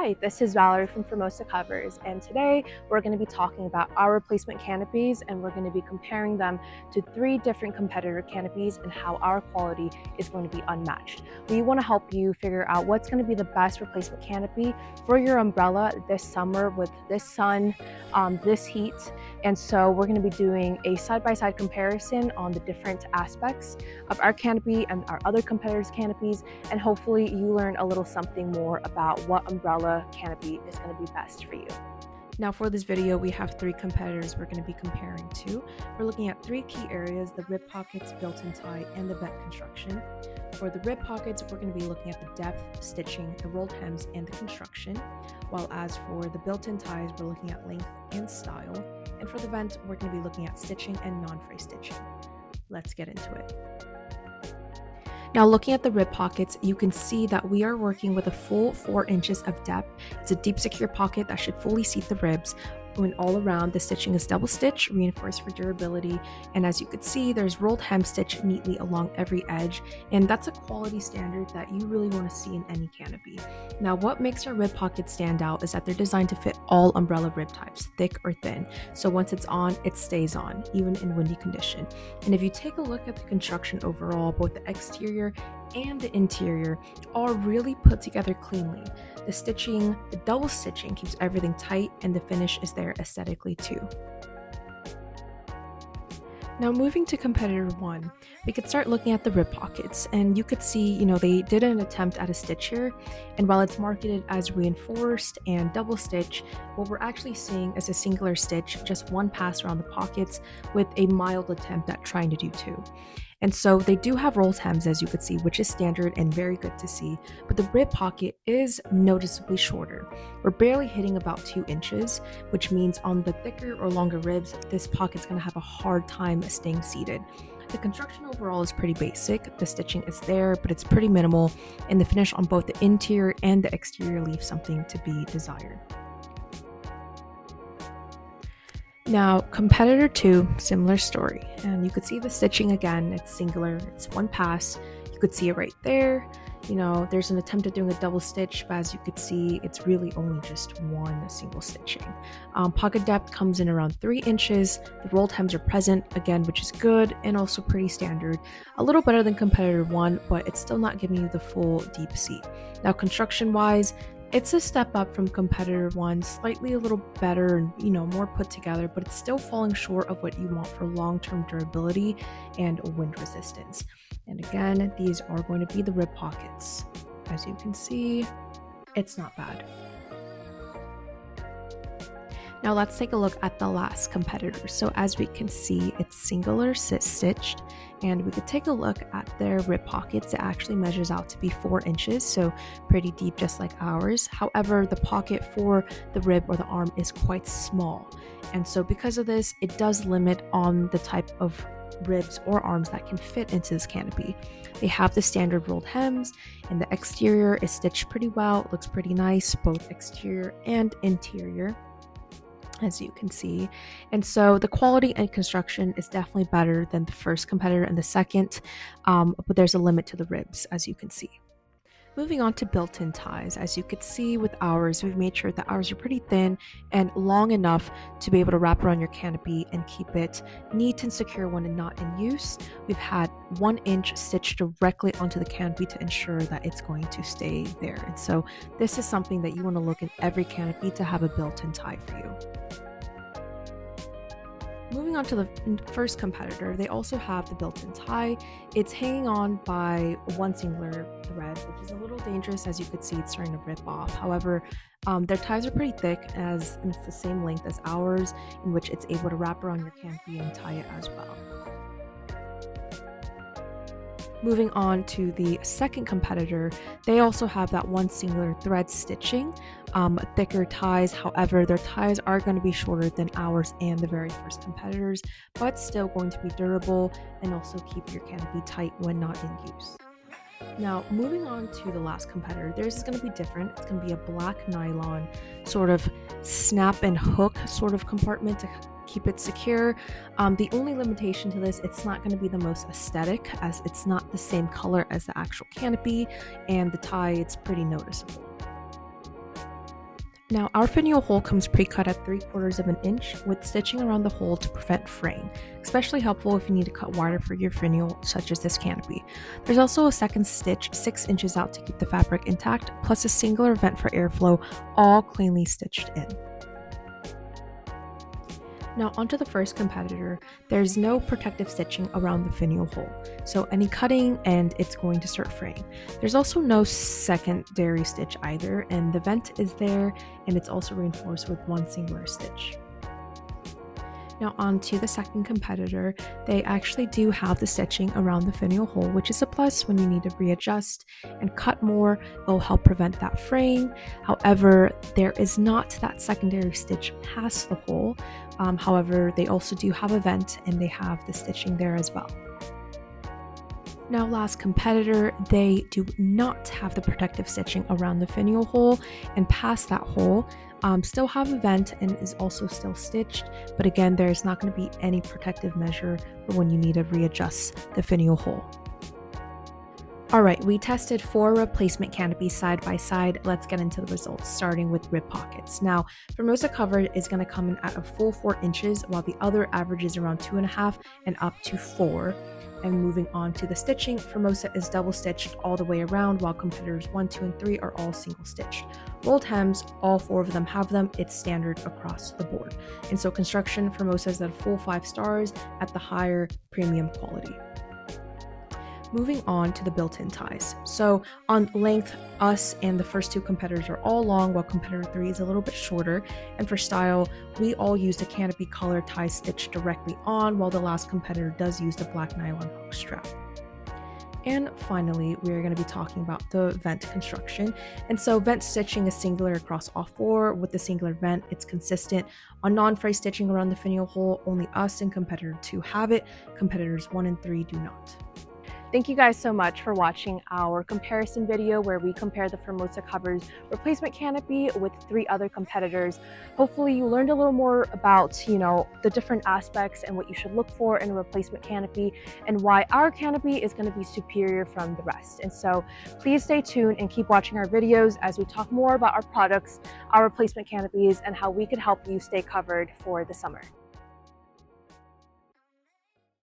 Hi, this is Valerie from Formosa Covers, and today we're going to be talking about our replacement canopies, and we're going to be comparing them to 3 different competitor canopies and how our quality is going to be unmatched. We want to help you figure out what's going to be the best replacement canopy for your umbrella this summer with this sun, this heat, and so we're going to be doing a side-by-side comparison on the different aspects of our canopy and our other competitors' canopies, and hopefully you learn a little something more about what umbrella canopy is going to be best for you. Now for this video, we have 3 competitors we're going to be comparing to. We're looking at 3 key areas: the rib pockets, built-in tie, and the vent construction. For the rib pockets, we're going to be looking at the depth, stitching, the rolled hems, and the construction, while as for the built-in ties, we're looking at length and style. And for the vent, we're going to be looking at stitching and non-fray stitching. Let's get into it. Now looking at the rib pockets, you can see that we are working with a full 4 inches of depth. It's a deep secure pocket that should fully seat the ribs. When all around, the stitching is double stitch, reinforced for durability, and as you could see, there's rolled hem stitch neatly along every edge, and that's a quality standard that you really want to see in any canopy. Now what makes our rib pockets stand out is that they're designed to fit all umbrella rib types, thick or thin, so once it's on, it stays on, even in windy condition. And if you take a look at the construction overall, both the exterior and the interior are really put together cleanly. The stitching, the double stitching keeps everything tight, and the finish is there aesthetically too. Now moving to competitor 1, we could start looking at the rib pockets, and you could see, they did an attempt at a stitch here, and while it's marketed as reinforced and double stitch, what we're actually seeing is a singular stitch, just one pass around the pockets with a mild attempt at trying to do 2. And so they do have rolled hems, as you could see, which is standard and very good to see, but the rib pocket is noticeably shorter. We're barely hitting about 2 inches, which means on the thicker or longer ribs, this pocket's going to have a hard time staying seated. The construction overall is pretty basic. The stitching is there, but it's pretty minimal, and the finish on both the interior and the exterior leaves something to be desired. Now, competitor 2, similar story, and you could see the stitching again. It's singular, it's one pass. You could see it right there. There's an attempt at doing a double stitch, but as you could see, it's really only just one single stitching. Pocket depth comes in around 3 inches. The rolled hems are present, again, which is good and also pretty standard. A little better than competitor 1, but it's still not giving you the full deep seat. Now, construction-wise, it's a step up from competitor 1, slightly a little better and more put together, but it's still falling short of what you want for long-term durability and wind resistance. And again, these are going to be the rib pockets. As you can see, it's not bad. Now let's take a look at the last competitor. So as we can see, it's singular stitched, and we could take a look at their rib pockets. It actually measures out to be 4 inches, so pretty deep, just like ours. However, the pocket for the rib or the arm is quite small, and so because of this, it does limit on the type of ribs or arms that can fit into this canopy. They have the standard rolled hems, and the exterior is stitched pretty well. It looks pretty nice, both exterior and interior, as you can see. And so the quality and construction is definitely better than the first competitor and the second, but there's a limit to the ribs, as you can see. Moving on to built-in ties, as you could see with ours, we've made sure that ours are pretty thin and long enough to be able to wrap around your canopy and keep it neat and secure when not in use. We've had 1 inch stitched directly onto the canopy to ensure that it's going to stay there. And so this is something that you want to look in every canopy to have a built-in tie for you. Moving on to the first competitor, they also have the built-in tie. It's hanging on by 1 singular thread, which is a little dangerous. As you could see, it's starting to rip off. However, their ties are pretty thick, and it's the same length as ours, in which it's able to wrap around your canopy and tie it as well. Moving on to the second competitor, they also have that 1 singular thread stitching, thicker ties. However, their ties are going to be shorter than ours and the very first competitors, but still going to be durable and also keep your canopy tight when not in use. Now, moving on to the last competitor, theirs is going to be different. It's going to be a black nylon sort of snap and hook sort of compartment to keep it secure. The only limitation to this, it's not going to be the most aesthetic, as it's not the same color as the actual canopy, and the tie, it's pretty noticeable. Now, our finial hole comes pre-cut at 3/4 of an inch with stitching around the hole to prevent fraying, especially helpful if you need to cut wider for your finial, such as this canopy. There's also a second stitch 6 inches out to keep the fabric intact, plus a singular vent for airflow, all cleanly stitched in. Now onto the first competitor, there's no protective stitching around the finial hole, so any cutting and it's going to start fraying. There's also no secondary stitch either, and the vent is there and it's also reinforced with one singular stitch. Now onto the second competitor, they actually do have the stitching around the finial hole, which is a plus when you need to readjust and cut more. It'll help prevent that fraying. However, there is not that secondary stitch past the hole. However, they also do have a vent and they have the stitching there as well. Now last competitor, they do not have the protective stitching around the finial hole, and past that hole still have a vent and is also still stitched, but again, there's not going to be any protective measure for when you need to readjust the finial hole. Alright, we tested 4 replacement canopies side by side. Let's get into the results, starting with rib pockets. Now, Formosa Covers is going to come in at a full 4 inches, while the other averages around 2.5 and up to 4. And moving on to the stitching, Formosa is double stitched all the way around, while competitors 1, 2, and 3 are all single stitched. Rolled hems, all 4 of them have them. It's standard across the board. And so construction, Formosa is at a full 5 stars at the higher premium quality. Moving on to the built-in ties. So on length, us and the first 2 competitors are all long, while competitor 3 is a little bit shorter. And for style, we all used a canopy color tie stitched directly on, while the last competitor does use the black nylon hook strap. And finally, we are going to be talking about the vent construction. And so vent stitching is singular across all 4. With the singular vent, it's consistent. On non-fray stitching around the finial hole, only us and competitor 2 have it. Competitors 1 and 3 do not. Thank you guys so much for watching our comparison video where we compare the Formosa Covers replacement canopy with 3 other competitors. Hopefully you learned a little more about, the different aspects and what you should look for in a replacement canopy and why our canopy is going to be superior from the rest. And so please stay tuned and keep watching our videos as we talk more about our products, our replacement canopies, and how we could help you stay covered for the summer.